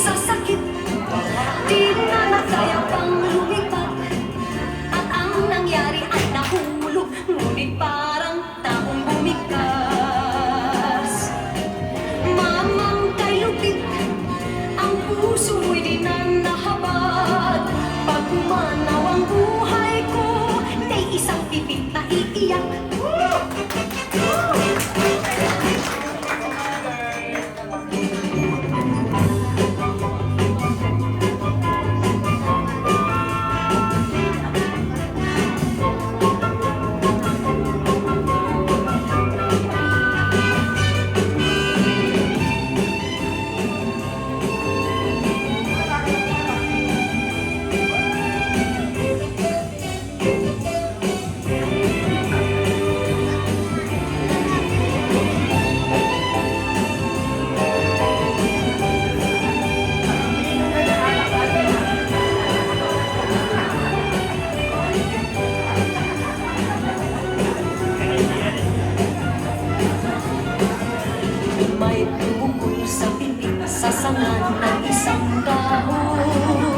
sa sakit, di na nakaya pang lumipat. At ang nangyari ay nahulog, ngunit parang taong bumigkas. Mamang kay lupit, ang puso mo'y di na nahabag. Pag umanaw ang buhay ko, may isang pipit na iiyak. May tubol sa pipi, sa sanga ng isang dahon.